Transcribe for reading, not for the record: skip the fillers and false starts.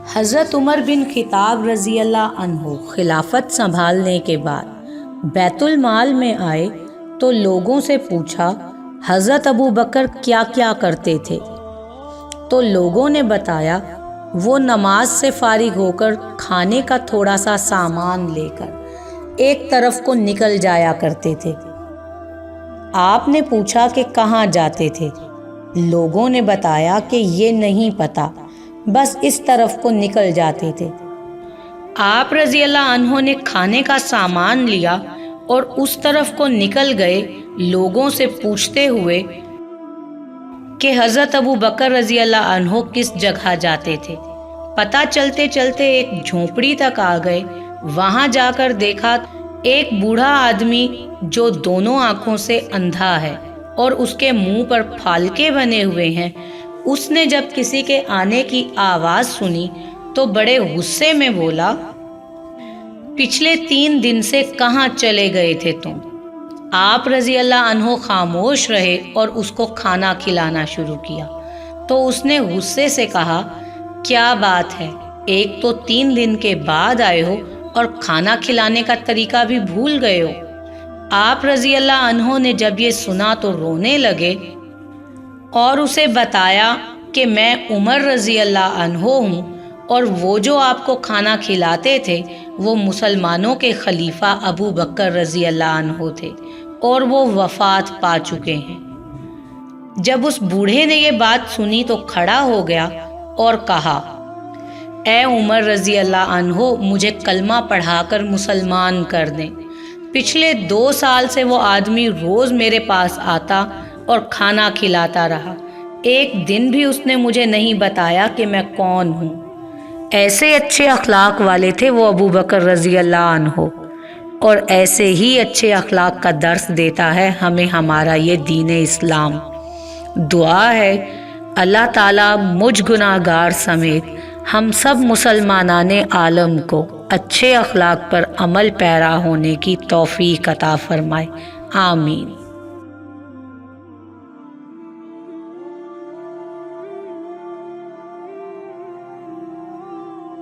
حضرت عمر بن خطاب رضی اللہ عنہ خلافت سنبھالنے کے بعد بیت المال میں آئے تو لوگوں سے پوچھا حضرت ابو بکر کیا کیا کرتے تھے؟ تو لوگوں نے بتایا وہ نماز سے فارغ ہو کر کھانے کا تھوڑا سا سامان لے کر ایک طرف کو نکل جایا کرتے تھے۔ آپ نے پوچھا کہ کہاں جاتے تھے؟ لوگوں نے بتایا کہ یہ نہیں پتہ، بس اس طرف کو نکل جاتے تھے۔ آپ رضی اللہ عنہ نے کھانے کا سامان لیا اور اس طرف کو نکل گئے، لوگوں سے پوچھتے ہوئے کہ حضرت ابو بکر رضی اللہ عنہ کس جگہ جاتے تھے۔ پتہ چلتے چلتے ایک جھونپڑی تک آ گئے۔ وہاں جا کر دیکھا ایک بوڑھا آدمی جو دونوں آنکھوں سے اندھا ہے اور اس کے منہ پر پھالکے بنے ہوئے ہیں۔ اس نے جب کسی کے آنے کی آواز سنی تو بڑے غصے میں بولا، پچھلے 3 دن سے کہاں چلے گئے تھے تم؟ آپ رضی اللہ عنہ خاموش رہے اور اس کو کھانا کھلانا شروع کیا۔ تو اس نے غصے سے کہا، کیا بات ہے، ایک تو 3 دن کے بعد آئے ہو اور کھانا کھلانے کا طریقہ بھی بھول گئے ہو؟ آپ رضی اللہ عنہ نے جب یہ سنا تو رونے لگے اور اسے بتایا کہ میں عمر رضی اللہ عنہ ہوں اور وہ جو آپ کو کھانا کھلاتے تھے وہ مسلمانوں کے خلیفہ ابو بکر رضی اللہ عنہ تھے اور وہ وفات پا چکے ہیں۔ جب اس بوڑھے نے یہ بات سنی تو کھڑا ہو گیا اور کہا، اے عمر رضی اللہ عنہ، مجھے کلمہ پڑھا کر مسلمان کر دیں۔ پچھلے 2 سال سے وہ آدمی روز میرے پاس آتا اور کھانا کھلاتا رہا، ایک دن بھی اس نے مجھے نہیں بتایا کہ میں کون ہوں۔ ایسے اچھے اخلاق والے تھے وہ ابو بکر رضی اللہ عنہ، اور ایسے ہی اچھے اخلاق کا درس دیتا ہے ہمیں ہمارا یہ دین اسلام۔ دعا ہے اللہ تعالیٰ مجھ گناہ گار سمیت ہم سب مسلمانان عالم کو اچھے اخلاق پر عمل پیرا ہونے کی توفیق عطا فرمائے، آمین۔